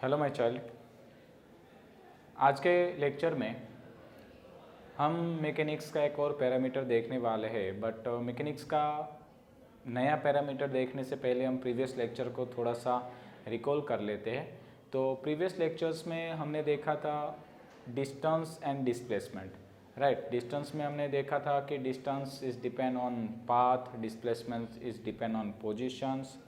Hello my child. आज के lecture में हम मैकेनिक्स का एक और पैरामीटर देखने वाले हैं, बट मैकेनिक्स का नया पैरामीटर देखने से पहले हम प्रीवियस लेक्चर को थोड़ा सा रिकॉल कर लेते हैं। तो प्रीवियस लेक्चर्स में हमने देखा था distance and displacement, right. Distance में हमने देखा था कि distance is depend on path, displacement is depend on positions.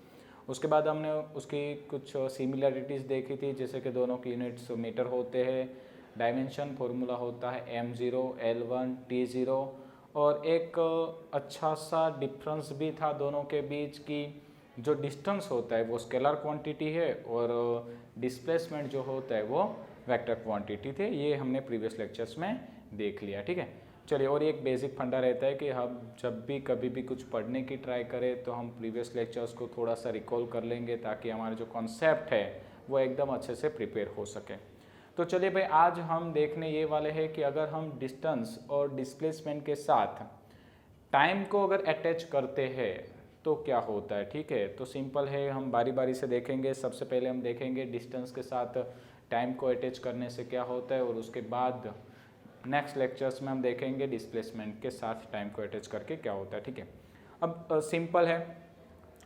उसके बाद हमने उसकी कुछ सिमिलरिटीज़ देखी थी, जैसे कि दोनों की यूनिट्स मीटर होते हैं, डायमेंशन फॉर्मूला होता है m0, l1, t0, और एक अच्छा सा डिफरेंस भी था दोनों के बीच की जो डिस्टेंस होता है वो स्केलर क्वांटिटी है और डिस्प्लेसमेंट जो होता है वो वेक्टर क्वांटिटी थे। ये हमने प्रीवियस लेक्चर्स में देख लिया, ठीक है। चलिए, और एक बेसिक फंडा रहता है कि हम जब भी कभी भी कुछ पढ़ने की ट्राई करें तो हम प्रीवियस लेक्चर्स को थोड़ा सा रिकॉल कर लेंगे ताकि हमारा जो कॉन्सेप्ट है वो एकदम अच्छे से प्रिपेयर हो सके। तो चलिए भाई, आज हम देखने ये वाले हैं कि अगर हम डिस्टेंस और डिस्प्लेसमेंट के साथ टाइम को अगर अटैच करते हैं तो क्या होता है, ठीक है। तो सिंपल है, हम बारी बारी से देखेंगे। सबसे पहले हम देखेंगे डिस्टेंस के साथ टाइम को अटैच करने से क्या होता है, और उसके बाद नेक्स्ट लेक्चर्स में हम देखेंगे डिस्प्लेसमेंट के साथ टाइम को अटैच करके क्या होता है, ठीक है। अब सिंपल है,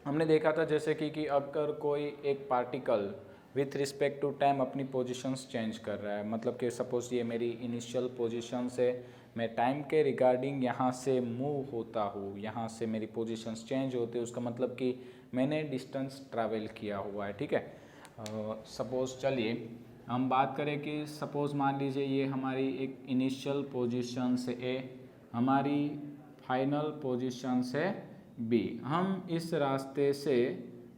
हमने देखा था जैसे कि अगर कोई एक particle with respect to time अपनी पोजीशंस चेंज कर रहा है, मतलब कि सपोज ये मेरी इनिशियल पोजीशन से मैं टाइम के रिगार्डिंग यहाँ से मूव होता हूँ, यहाँ से मेरी पोजीशंस चेंज होती है, उसका मतलब कि मैंने डिस्टेंस ट्रैवल किया हुआ है, ठीक है। सपोज चलिए हम बात करें कि सपोज मान लीजिए ये हमारी एक इनिशियल पोजीशन से ए, हमारी फाइनल पोजीशन से बी। हम इस रास्ते से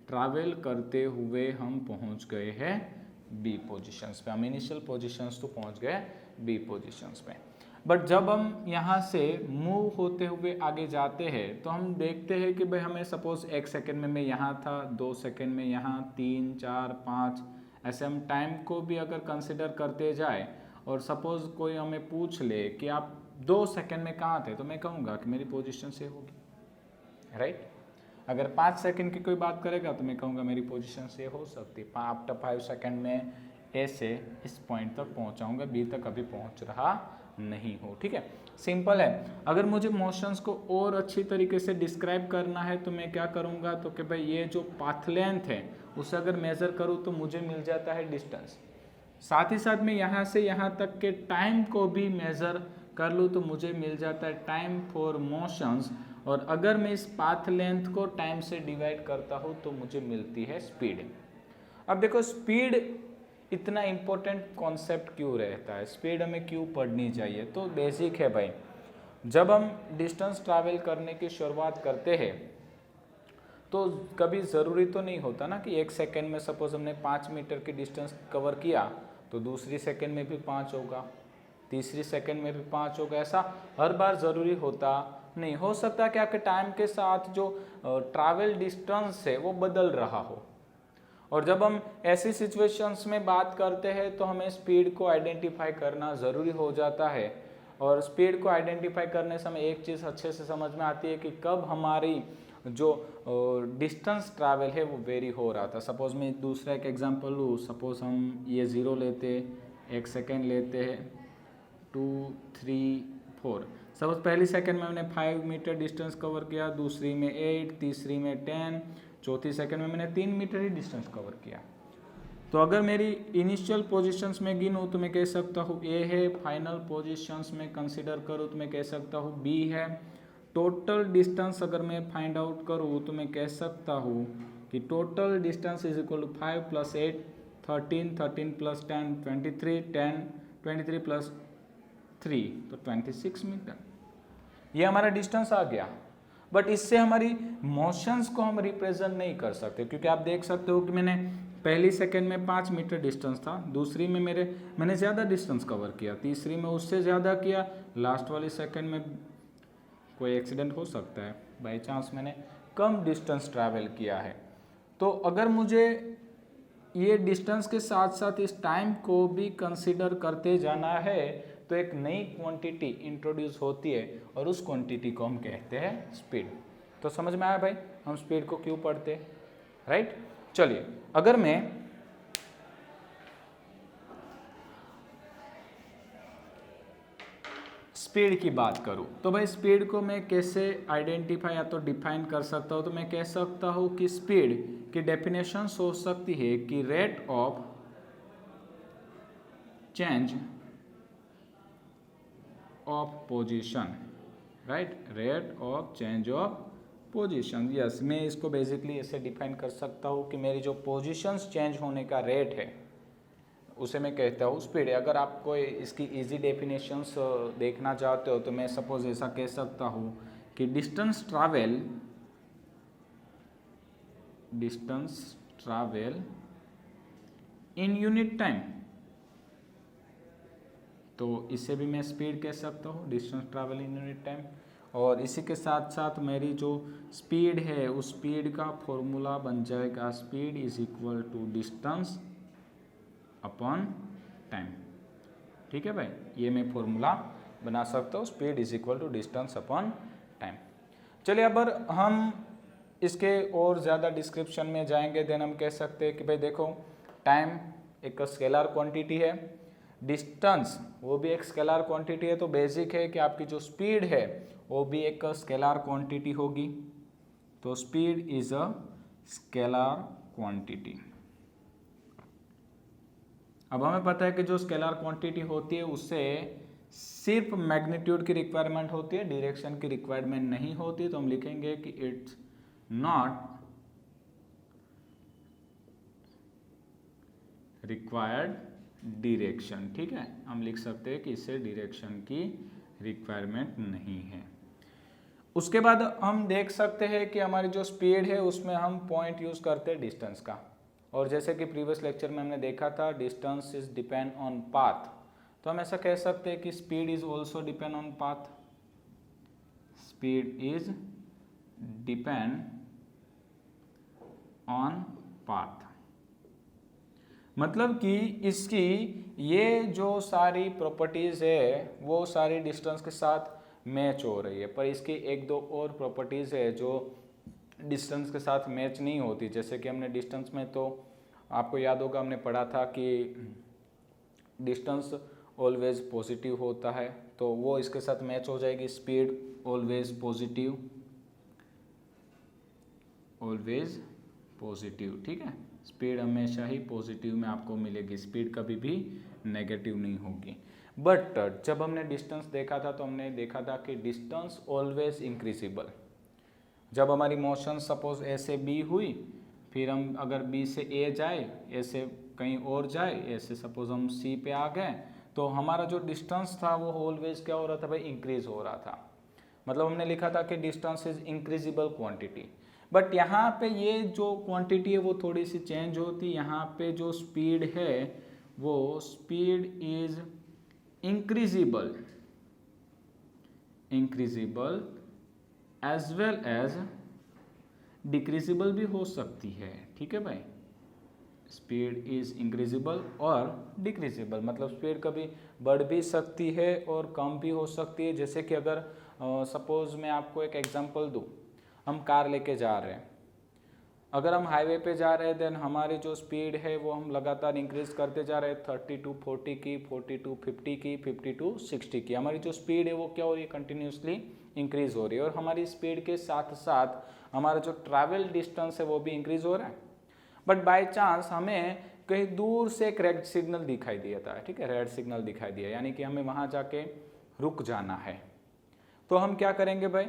ट्रैवल करते हुए हम पहुंच गए हैं बी पोजीशंस पे। हम इनिशियल पोजीशंस तो पहुंच गए बी पोजीशंस पे, बट जब हम यहाँ से मूव होते हुए आगे जाते हैं तो हम देखते हैं कि भाई हमें सपोज 1 सेकेंड में मैं यहाँ था, 2 सेकेंड में यहाँ, 3, 4, 5, ऐसे हम टाइम को भी अगर कंसिडर करते जाए और सपोज कोई हमें पूछ ले कि आप 2 सेकेंड में कहाँ थे, तो मैं कहूँगा कि मेरी पोजीशन से होगी, राइट। अगर 5 सेकेंड की कोई बात करेगा तो मैं कहूँगा मेरी पोजीशन से हो सकती है। आफ्टर 5 सेकेंड में ए से इस पॉइंट तक पहुँचाऊँगा, बी तक अभी पहुँच रहा नहीं हो, ठीक है। सिंपल है। अगर मुझे मोशंस को और अच्छी तरीके से डिस्क्राइब करना है तो मैं क्या करूँगा, तो कि भाई ये जो पाथ लेंथ है उसे अगर मेज़र करूँ तो मुझे मिल जाता है डिस्टेंस। साथ ही साथ मैं यहाँ से यहाँ तक के टाइम को भी मेज़र कर लूँ तो मुझे मिल जाता है टाइम फॉर मोशंस, और अगर मैं इस पाथ लेंथ को टाइम से डिवाइड करता हूँ तो मुझे मिलती है स्पीड। अब देखो, स्पीड इतना इम्पोर्टेंट कॉन्सेप्ट क्यों रहता है, स्पीड हमें क्यों पढ़नी चाहिए, तो बेसिक है भाई। जब हम डिस्टेंस ट्रैवल करने की शुरुआत करते हैं तो कभी ज़रूरी तो नहीं होता ना कि 1 सेकेंड में सपोज हमने 5 मीटर की डिस्टेंस कवर किया तो दूसरी सेकेंड में भी 5 होगा, तीसरी सेकेंड में भी 5 होगा। ऐसा हर बार ज़रूरी होता नहीं। हो सकता है कि आपके टाइम के साथ जो ट्रैवल डिस्टेंस है वो बदल रहा हो, और जब हम ऐसी सिचुएशंस में बात करते हैं तो हमें स्पीड को आइडेंटिफाई करना ज़रूरी हो जाता है। और स्पीड को आइडेंटिफाई करने से हमें एक चीज़ अच्छे से समझ में आती है कि कब हमारी जो डिस्टेंस ट्रैवल है वो वेरी हो रहा था। सपोज मैं दूसरा एक एग्जांपल लूँ, सपोज हम ये 0 लेते, 1 सेकेंड लेते हैं, 2, 3, 4। सपोज पहली सेकेंड में मैंने 5 मीटर डिस्टेंस कवर किया, दूसरी में 8, तीसरी में 10, चौथी सेकेंड में मैंने 3 मीटर ही डिस्टेंस कवर किया। तो अगर मेरी इनिशियल पोजीशंस में गिनूँ तो मैं कह सकता हूँ ए है, फाइनल पोजीशंस में कंसिडर करूँ तो मैं कह सकता हूँ बी है। टोटल डिस्टेंस अगर मैं फाइंड आउट करूँ तो मैं कह सकता हूँ कि total distance is equal to 5 + 8 13, 13 + 10 23, 10 23 + 3 तो 26 मीटर, ये हमारा डिस्टेंस आ गया। बट इससे हमारी मोशंस को हम रिप्रेजेंट नहीं कर सकते, क्योंकि आप देख सकते हो कि मैंने पहली सेकेंड में 5 मीटर डिस्टेंस था, दूसरी में मैंने ज़्यादा डिस्टेंस कवर किया, तीसरी में उससे ज़्यादा किया, लास्ट वाली सेकेंड में कोई एक्सीडेंट हो सकता है, बाई चांस मैंने कम डिस्टेंस ट्रैवल किया है। तो अगर मुझे ये डिस्टेंस के साथ साथ इस टाइम को भी कंसिडर करते जाना है तो एक नई क्वांटिटी इंट्रोड्यूस होती है और उस क्वांटिटी को हम कहते हैं स्पीड। तो समझ में आया भाई हम स्पीड को क्यों पढ़ते हैं, राइट। चलिए, अगर मैं स्पीड की बात करूं तो भाई स्पीड को मैं कैसे आइडेंटिफाई या तो डिफाइन कर सकता हूं, तो मैं कह सकता हूं कि स्पीड की डेफिनेशन हो सकती है कि rate of change of position, right, rate of change of position. Yes, मैं इसको बेसिकली ऐसे डिफाइन कर सकता हूँ कि मेरी जो पोजीशंस चेंज होने का रेट है उसे मैं कहता हूँ स्पीड। अगर आपको इसकी इजी डेफिनेशंस देखना चाहते हो तो मैं सपोज ऐसा कह सकता हूँ कि distance travel in unit time, तो इसे भी मैं स्पीड कह सकता हूँ, distance travel in unit time. और इसी के साथ साथ मेरी जो स्पीड है उस स्पीड का फॉर्मूला बन जाएगा speed is equal to distance upon time. ठीक है भाई, ये मैं फॉर्मूला बना सकता हूँ, speed is equal to distance upon time. चलिए अब हम इसके और ज़्यादा डिस्क्रिप्शन में जाएंगे, देन हम कह सकते हैं कि भाई देखो टाइम एक स्केलर क्वांटिटी है, डिस्टेंस वो भी एक स्केलर क्वांटिटी है, तो बेसिक है कि आपकी जो स्पीड है वो भी एक स्केलर क्वांटिटी होगी। तो speed is a scalar quantity. अब हमें पता है कि जो स्केलर क्वांटिटी होती है उससे सिर्फ मैग्नीट्यूड की रिक्वायरमेंट होती है, डायरेक्शन की रिक्वायरमेंट नहीं होती। तो हम लिखेंगे कि इट्स नॉट रिक्वायर्ड डायरेक्शन। ठीक है, हम लिख सकते हैं कि इससे डायरेक्शन की रिक्वायरमेंट नहीं है। उसके बाद हम देख सकते हैं कि हमारी जो स्पीड है उसमें हम पॉइंट यूज करते हैं डिस्टेंस का, और जैसे कि प्रीवियस लेक्चर में हमने देखा था distance is depend on path, तो हम ऐसा कह सकते हैं कि speed is also depend on path. Speed is depend on path, मतलब कि इसकी ये जो सारी प्रॉपर्टीज है वो सारी डिस्टेंस के साथ मैच हो रही है, पर इसकी एक दो और प्रॉपर्टीज है जो डिस्टेंस के साथ मैच नहीं होती। जैसे कि हमने डिस्टेंस में, तो आपको याद होगा हमने पढ़ा था कि डिस्टेंस ऑलवेज पॉजिटिव होता है, तो वो इसके साथ मैच हो जाएगी। Speed always positive, always positive. ठीक है, स्पीड हमेशा ही पॉजिटिव में आपको मिलेगी, स्पीड कभी भी नेगेटिव नहीं होगी। बट जब हमने डिस्टेंस देखा था तो हमने देखा था कि डिस्टेंस ऑलवेज इंक्रीजिबल। जब हमारी मोशन सपोज ए से बी हुई, फिर हम अगर बी से ए जाए, ए से कहीं और जाए, ए से सपोज हम सी पे आ गए, तो हमारा जो डिस्टेंस था वो ऑलवेज क्या हो रहा था भाई, इंक्रीज हो रहा था। मतलब हमने लिखा था कि डिस्टेंस इज इंक्रीजिबल क्वांटिटी। बट यहाँ पे ये जो क्वांटिटी है वो थोड़ी सी चेंज होती है। यहाँ पे जो स्पीड है वो speed is increasable as well as decreasable भी हो सकती है। ठीक है भाई, स्पीड इज इंक्रीजिबल और डिक्रीजिबल, मतलब स्पीड कभी बढ़ भी सकती है और कम भी हो सकती है। जैसे कि अगर सपोज मैं आपको एक एग्जांपल दूं, हम कार लेके जा रहे हैं, अगर हम हाईवे पे जा रहे हैं देन हमारी जो स्पीड है वो हम लगातार इंक्रीज करते जा रहे हैं, 30 to 40 की, 40 to 50 की, 50 to 60 की। हमारी जो स्पीड है वो क्या हो रही है, कंटिन्यूसली इंक्रीज हो रही है, और हमारी स्पीड के साथ साथ हमारा जो ट्रैवल डिस्टेंस है वो भी इंक्रीज हो रहा है। बट बाय चांस हमें कहीं दूर से एक रेड सिग्नल दिखाई दिया था, ठीक है, रेड सिग्नल दिखाई दिया, यानी कि हमें वहाँ जाके रुक जाना है। तो हम क्या करेंगे भाई,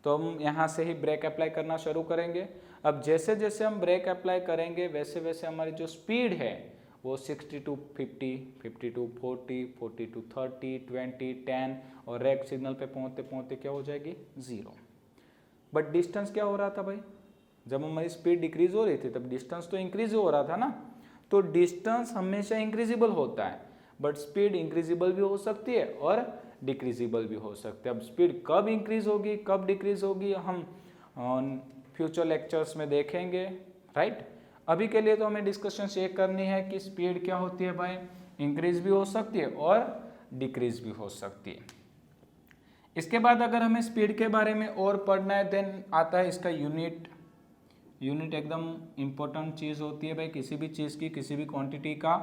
तो हम यहाँ से ही ब्रेक अप्लाई करना शुरू करेंगे। अब जैसे जैसे हम ब्रेक अप्लाई करेंगे वैसे वैसे हमारी जो स्पीड है वो 60 to 50, 50 to 40, 40 to 30, 20, 10 और रेड सिग्नल पे पहुँचते पहुँचते क्या हो जाएगी, 0। बट डिस्टेंस क्या हो रहा था भाई, जब हमारी स्पीड डिक्रीज हो रही थी तब डिस्टेंस तो इंक्रीज हो रहा था ना। तो डिस्टेंस हमेशा इंक्रीजिबल होता है, बट स्पीड इंक्रीजिबल भी हो सकती है और डिक्रीजिबल भी हो सकते हैं। अब स्पीड कब इंक्रीज होगी कब डिक्रीज होगी हम फ्यूचर लेक्चर्स में देखेंगे, राइट। अभी के लिए तो हमें डिस्कशन ये करनी है कि स्पीड क्या होती है भाई, इंक्रीज भी हो सकती है और डिक्रीज भी हो सकती है। इसके बाद अगर हमें स्पीड के बारे में और पढ़ना है देन आता है इसका यूनिट। यूनिट एकदम इम्पोर्टेंट चीज़ होती है भाई, किसी भी चीज़ की, किसी भी क्वांटिटी का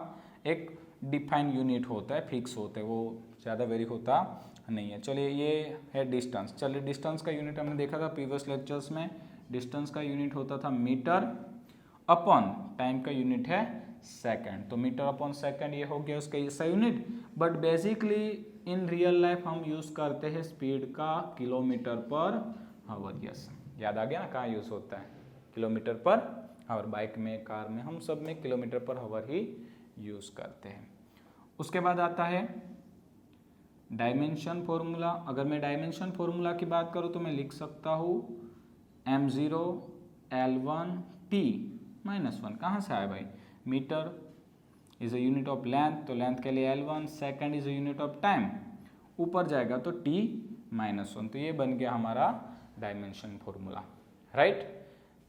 एक डिफाइन यूनिट होता है, फिक्स होता है, वो ज़्यादा वेरी होता नहीं है। चलिए ये है डिस्टेंस। चलिए डिस्टेंस का यूनिट हमने देखा था प्रीवियस लेक्चर्स में, डिस्टेंस का यूनिट होता था मीटर, अपॉन टाइम का यूनिट है सेकंड। तो मीटर अपॉन सेकंड ये हो गया उसका इसका unit. But basically in real life हम यूज़ करते हैं स्पीड का किलोमीटर पर आवर। यस, याद आ गया ना कहाँ यूज़ होता है, किलोमीटर पर आवर। बाइक में, कार में, हम सब में किलोमीटर पर आवर ही यूज़ करते हैं। उसके बाद आता है डायमेंशन फॉर्मूला। अगर मैं डायमेंशन फॉर्मूला की बात करूँ तो मैं लिख सकता हूँ m0 L1 T -1। कहाँ से आया भाई, metre is a unit of length, तो लेंथ के लिए L1, second is a unit of time, ऊपर जाएगा तो T -1। तो ये बन गया हमारा डायमेंशन फॉर्मूला, राइट।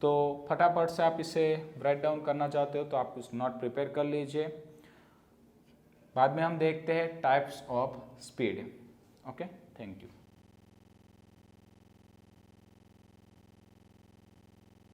तो फटाफट से आप इसे राइट डाउन करना चाहते हो तो आप उस नोट प्रिपेयर कर लीजिए। बाद में हम देखते हैं types of speed. Okay, thank you.